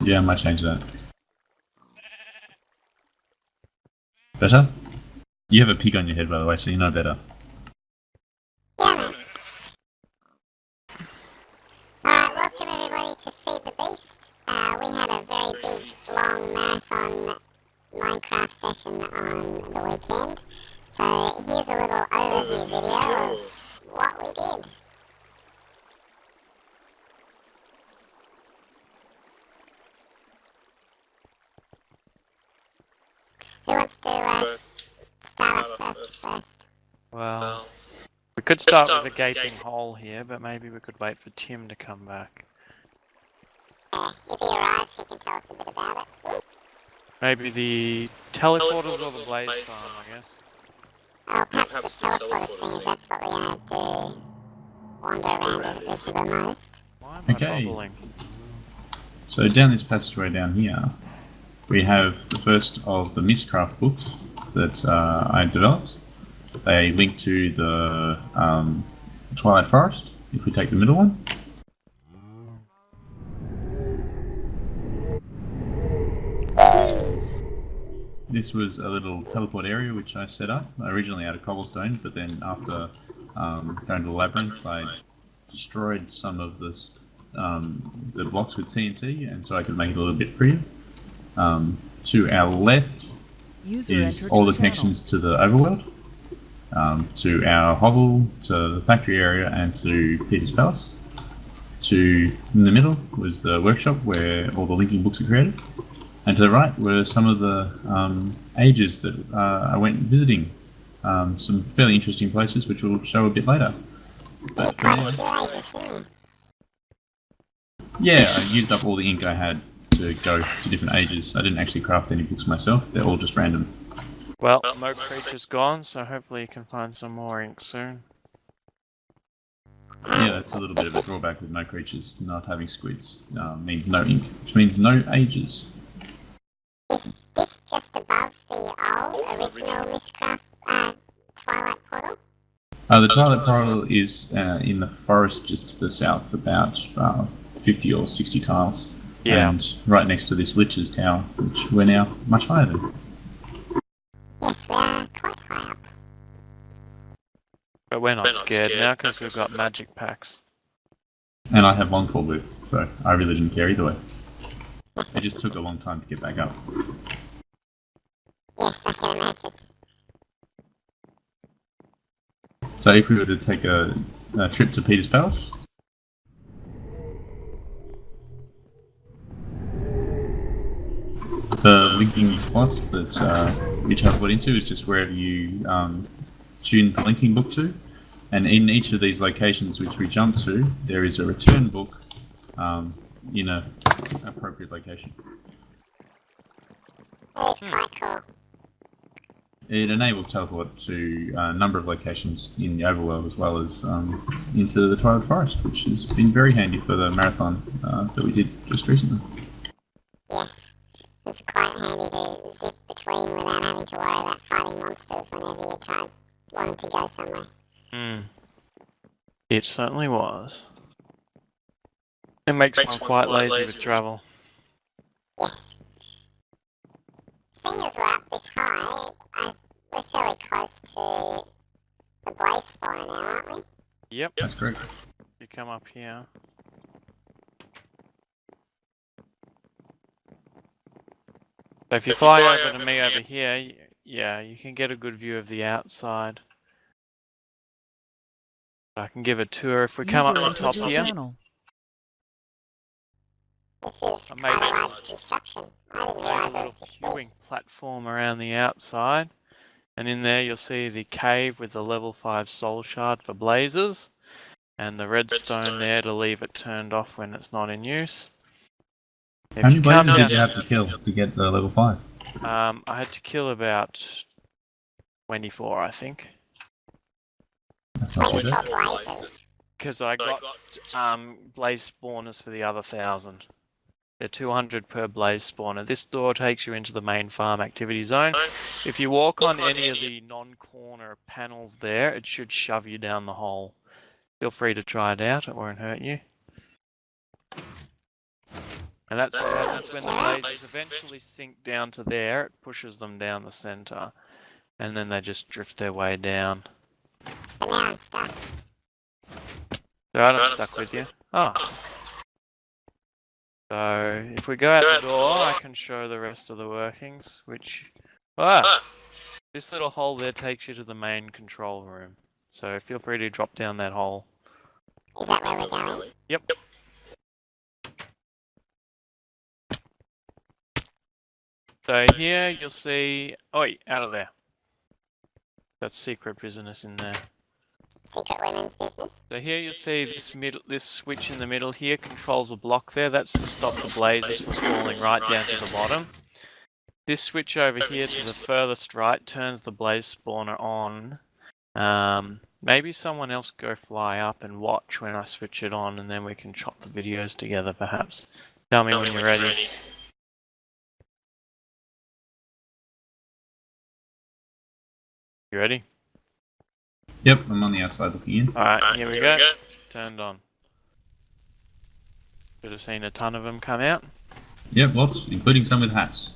Yeah, I might change that. Better? You have a pig on your head, by the way, so you know better. Yeah. Alright, welcome everybody to Feed the Beast. We had a very big, long marathon Minecraft session on the weekend. So here's a little overview video of what we did. Who wants to start off first? Well, we could start with a gaping hole here, but maybe we could wait for Tim to come back. If he arrives, he can tell us a bit about it. Maybe the teleporters or the blaze farm, I guess. Oh, perhaps the teleporter seems that's what we're going to do. Wander around it a bit the most. Why am I Okay. bubbling? So down this passageway down here, we have the first of the Mystcraft books that I developed. They link to the Twilight Forest, if we take the middle one. This was a little teleport area which I set up, originally out of cobblestone, but then after going to the labyrinth, I destroyed some of the blocks with TNT, and so I could make it a little bit prettier. To our left is all the connections to the overworld, to our hovel, to the factory area, and to Peter's Palace. In the middle was the workshop where all the linking books are created. And to the right were some of the ages that I went visiting. Some fairly interesting places, which we'll show a bit later. But for now, yeah, I used up all the ink I had to go to different ages. I didn't actually craft any books myself. They're all just random. Well, Mo Creature's gone, so hopefully you can find some more ink soon. Yeah, that's a little bit of a drawback with no creatures. Not having squids means no ink, which means no ages. Is this just above the old original Mystcraft Twilight Portal? The Twilight Portal is in the forest just to the south, about 50 or 60 tiles. Yeah. And right next to this Lich's Tower, which we're now much higher than. Yes, we are quite high up. But we're not scared now because we've got magic packs. And I have longfall boots, so I really didn't care either way. It just took a long time to get back up. Yes, I can imagine. So if we were to take a trip to Peter's Palace, the linking spots that which I put into is just wherever you tune the linking book to, and in each of these locations which we jump to, there is a return book in a appropriate location. That is quite cool. It enables teleport to a number of locations in the overworld as well as into the Twilight Forest, which has been very handy for the marathon that we did just recently. Yes, it's quite handy to zip between without having to worry about fighting monsters whenever you wanting to go somewhere. It certainly was. It makes one quite lazy with travel. Yes. Seeing as we're up this high, we're fairly close to the blaze spawner now, aren't we? Yep. That's great. You come up here. So if you fly over to me over here, yeah, you can get a good view of the outside. I can give a tour if we come up on top here. This is quite a large construction. I didn't realise it was this big. Viewing platform around the outside, and in there you'll see the cave with the level 5 soul shard for blazes, and the redstone there to leave it turned off when it's not in use. How many blazes did you have to kill to get the level 5? I had to kill about 24, I think. That's not too bad. Blazes. Because I got blaze spawners for the other 1,000. They're 200 per blaze spawner. This door takes you into the main farm activity zone. If you walk on any of the non-corner panels there, it should shove you down the hole. Feel free to try it out, it won't hurt you. And that's what happens when the blazes eventually sink down to there. It pushes them down the center, and then they just drift their way down. But now I'm stuck. So I'm stuck with you. Oh. So if we go out the door, I can show the rest of the workings, which... Ah! This little hole there takes you to the main control room. So feel free to drop down that hole. Is that where we're going? Yep. So here you'll see... Oh, wait, out of there. That's secret business in there. Secret women's business. So here you'll see this switch in the middle here controls a block there. That's to stop the blazes from falling right down to the bottom. This switch over here to the furthest right turns the blaze spawner on. Maybe someone else go fly up and watch when I switch it on, and then we can chop the videos together perhaps. Tell me when you're ready. You ready? Yep, I'm on the outside looking in. Alright, here we go. Turned on. Should have seen a ton of them come out. Yep, lots, including some with hats.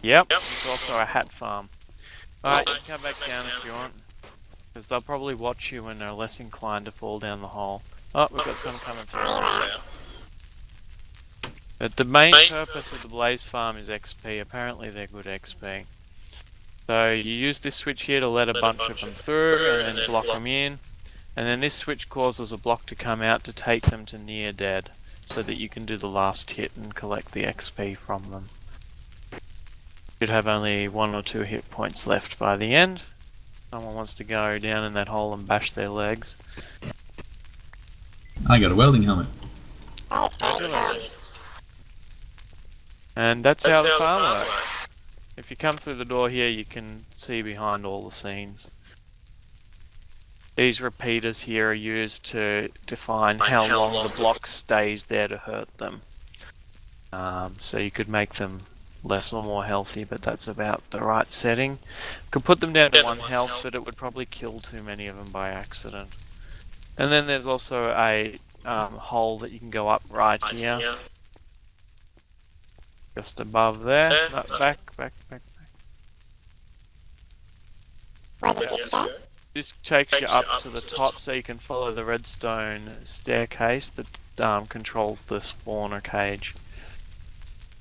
Yep, there's also a hat farm. Alright, you can come back down if you want. Because they'll probably watch you when they're less inclined to fall down the hole. Oh, we've got some coming through. But the main purpose of the blaze farm is XP. Apparently they're good XP. So you use this switch here to let a bunch of them through and then block them in. And then this switch causes a block to come out to take them to near dead, so that you can do the last hit and collect the XP from them. Should have only 1 or 2 hit points left by the end. Someone wants to go down in that hole and bash their legs. I got a welding helmet. That's very cool. And that's how the farm works. If you come through the door here, you can see behind all the scenes. These repeaters here are used to define how long the block stays there to hurt them. So you could make them less or more healthy, but that's about the right setting. You could put them down to 1 health, but it would probably kill too many of them by accident. And then there's also a hole that you can go up right here. Just above there. No, back. Where does this go? This takes you up to the top so you can follow the redstone staircase that controls the spawner cage.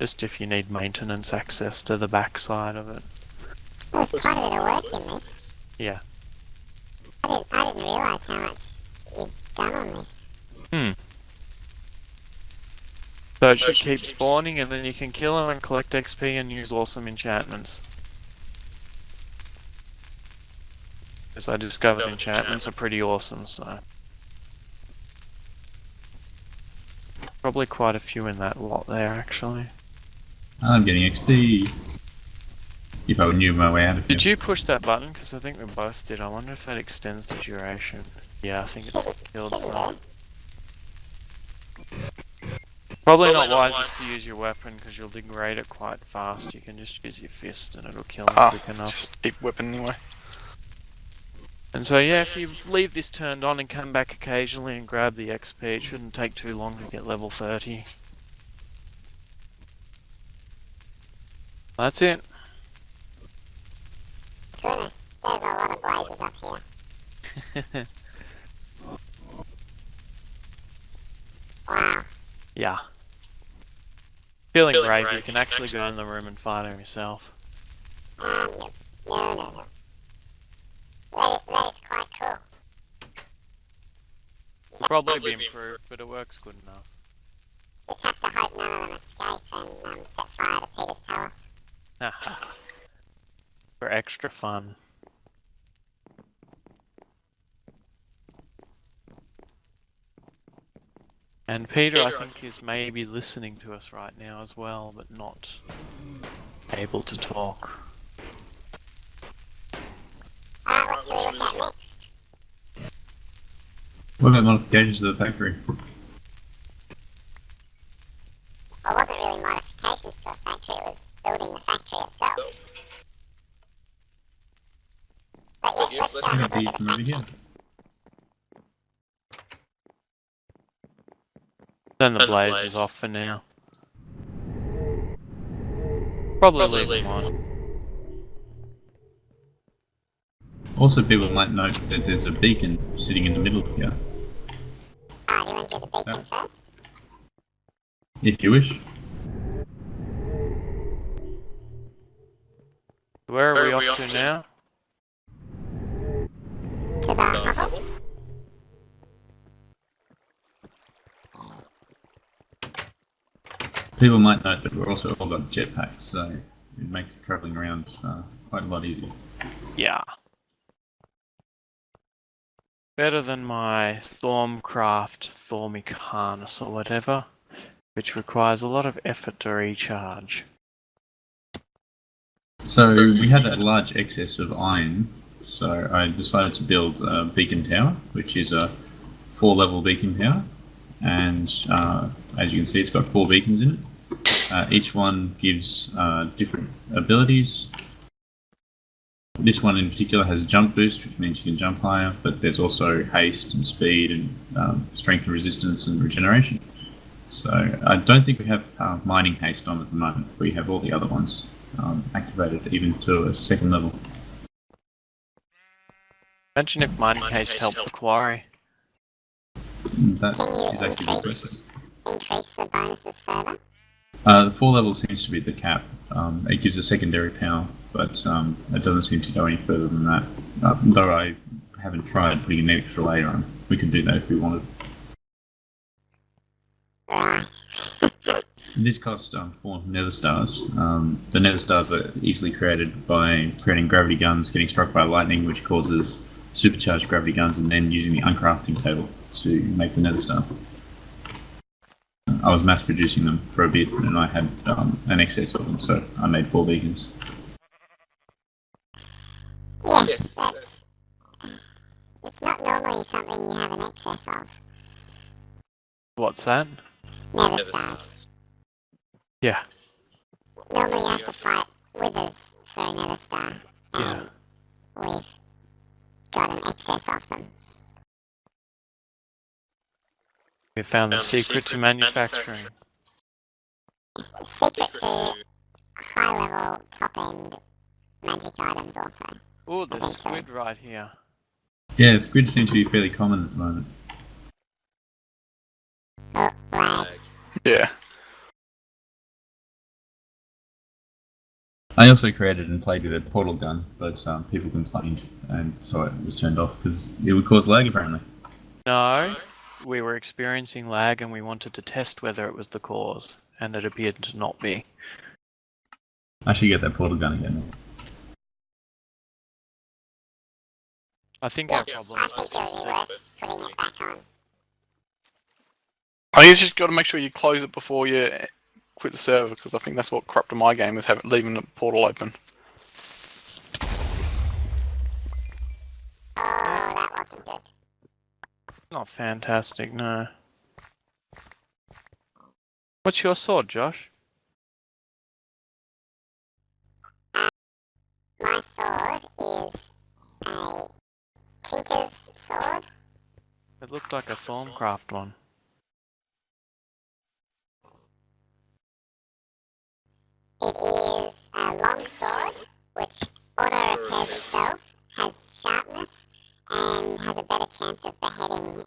Just if you need maintenance access to the back side of it. There's quite a bit of work in this. Yeah. I didn't realise how much you'd done on this. So it should keep spawning, and then you can kill them and collect XP and use awesome enchantments. As I discovered, enchantments are pretty awesome, so... Probably quite a few in that lot there, actually. I'm getting XP. If I knew my way out of here. Did you push that button? Because I think we both did. I wonder if that extends the duration. Yeah, I think it's killed some. Probably not wisest to use your weapon because you'll degrade it quite fast. You can just use your fist and it'll kill them quick enough. Just keep whipping anyway. And so yeah, if you leave this turned on and come back occasionally and grab the XP, it shouldn't take too long to get level 30. That's it. Goodness, there's a lot of blazes up here. Wow. Yeah. Feeling brave, you can actually go in the room and fight them yourself. No. That is quite cool. It'll probably be improved, but it works good enough. Just have to hope none of them escape and set fire to Peter's palace. For extra fun. And Peter, I think, is maybe listening to us right now as well, but not able to talk. Alright, what should we look at next? What about modifications to the factory? Well, it wasn't really modifications to a factory, it was building the factory itself. But yeah, let's go and have a look at the factory. Turn the blazes off for now. Probably leave them on. Also, people might note that there's a beacon sitting in the middle here, Oh, do you want to do the beacon first? if you wish. Where are we off to now? To the hovel? People might note that we're also all got jetpacks, so it makes travelling around quite a lot easier. Yeah. Better than my Thormcraft Thormic harness or whatever, which requires a lot of effort to recharge. So we had a large excess of iron, so I decided to build a beacon tower, which is a 4-level beacon tower, and as you can see, it's got 4 beacons in it. Each one gives different abilities. This one in particular has jump boost, which means you can jump higher, but there's also haste and speed and strength and resistance and regeneration. So I don't think we have mining haste on at the moment. We have all the other ones activated even to a 2nd level. Imagine if mining haste helped the quarry. That Can you is actually a good question. increase the bonuses further? The 4 level seems to be the cap. It gives a secondary power, but it doesn't seem to go any further than that. Though I haven't tried putting an extra layer on. We could do that if we wanted. Right. This cost 4 nether stars. The nether stars are easily created by creating gravity guns, getting struck by lightning, which causes supercharged gravity guns, and then using the uncrafting table to make the nether star. I was mass producing them for a bit, and I had an excess of them, so I made 4 beacons. Yes, that's... It's not normally something you have an excess of. What's that? Nether stars. Yeah. Normally you have to fight withers for a nether star, Yeah. and we've got an excess of them. We found the secret to manufacturing. Secret to high-level, top-end magic items also. Oh, there's Eventually. squid right here. Yeah, squid seem to be fairly common at the moment. Oh, lag. Yeah. I also created and played with a portal gun, but people complained, and so it was turned off because it would cause lag apparently. No, we were experiencing lag and we wanted to test whether it was the cause, and it appeared to not be. I should get that portal gun again. I think our Yes, problem I think it would be worth putting it back on. I think you just got to make sure you close it before you quit the server, because I think that's what corrupted my game, is leaving the portal open. Oh, that wasn't good. not fantastic, no. What's your sword, Josh? My sword is a tinker's sword. It looked like a Thormcraft one. It is a long sword, which auto-repairs itself, has sharpness, and has a better chance of beheading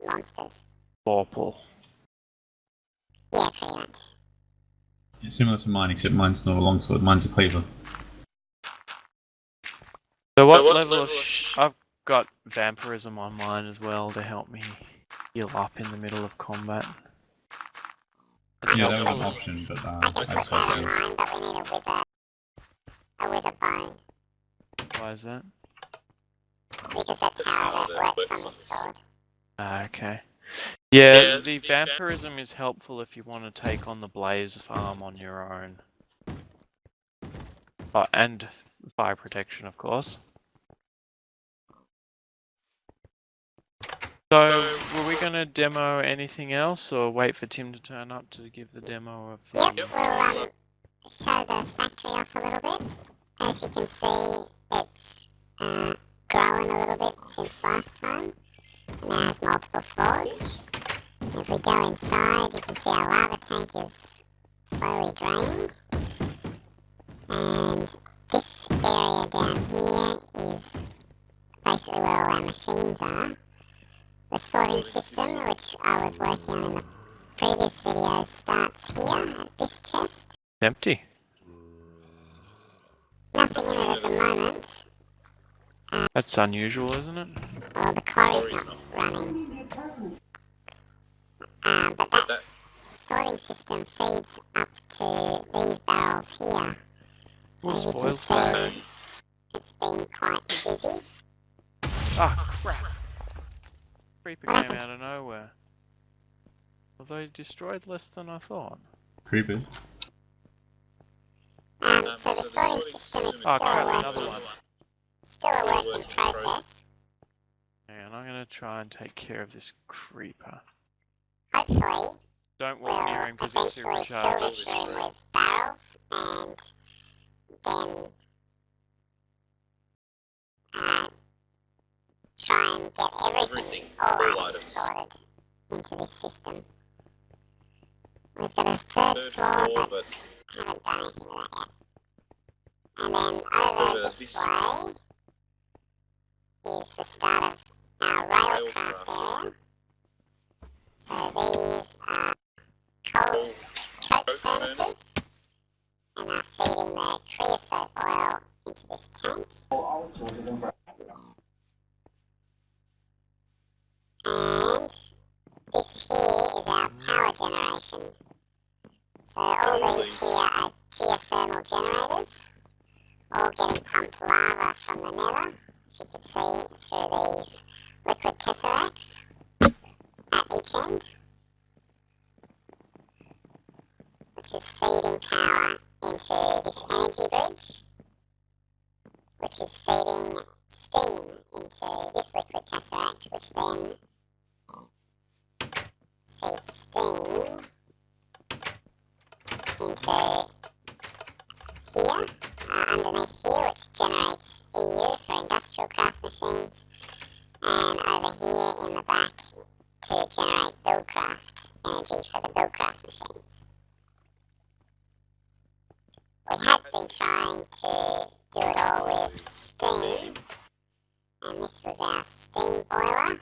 monsters. Vorpal. Yeah, pretty much. Yeah, similar to mine, except mine's not a longsword, mine's a cleaver. So what level of I've got vampirism on mine as well to help me heal up in the middle of combat. It's Yeah, that was an helpful. option, but I can I put that decided on to mine, but we need a wither bone. Why is that? Because that's how it works on this sword. Okay. Yeah, the vampirism is helpful if you want to take on the blaze farm on your own. Oh, and fire protection, of course. So, were we going to demo anything else, or wait for Tim to turn up to give the demo of the... Yep, we'll show the factory off a little bit. As you can see, it's grown a little bit since last time. It now has multiple floors. If we go inside, you can see our lava tank is slowly draining. building system, which I was working on in the previous video, starts here at this chest. Empty. Nothing in it at the moment. That's unusual, isn't it? Well, the quarry's not running. But that sorting system feeds up to these barrels here. So as you can see, it's been quite busy. Ah, crap! Creeper came out of nowhere. Although he destroyed less than I thought. Creeper. So the sorting system is Oh crap, another one. still a work in process. And I'm gonna try and take care of this creeper. Hopefully, Don't walk near we'll him because he's eventually fill supercharged. this room with barrels and then try and get everything, all items sorted into this system. We've got a third floor, but haven't done anything with that yet. And then over this way is the start of our railcraft area. So these are coke furnaces, and are feeding the creosote oil into this tank. And this here is our power generation. So all these here are geothermal generators, all getting pumped lava from the nether, as you can see through these liquid tesseracts at each end, which is feeding power into this energy bridge, which is feeding steam into this liquid tesseract, which then feeds steam into here, underneath here, which generates EU for industrial craft machines, and over here in the back to generate buildcraft energy for the buildcraft machines. We had been trying to do it all with steam, and this was our steam boiler,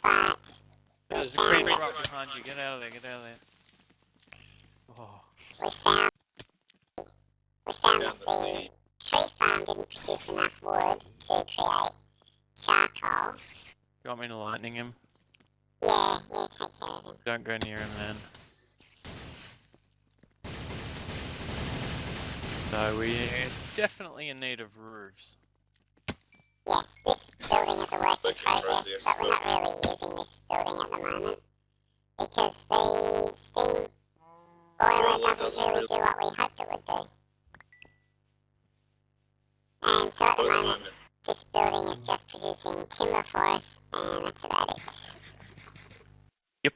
but we There's a found creeper that right behind you. Get out of there, get out of there. Oh, we found that the tree farm didn't produce enough wood to create charcoal. you want me to lightning him? Yeah, take care of him. Don't go near him then. So we're definitely in need of roofs. Yes, this building is a work in progress, but we're not really using this building at the moment because the steam boiler doesn't really do what we hoped it would do. And so at the moment, this building is just producing timber for us, and that's about it. Yep.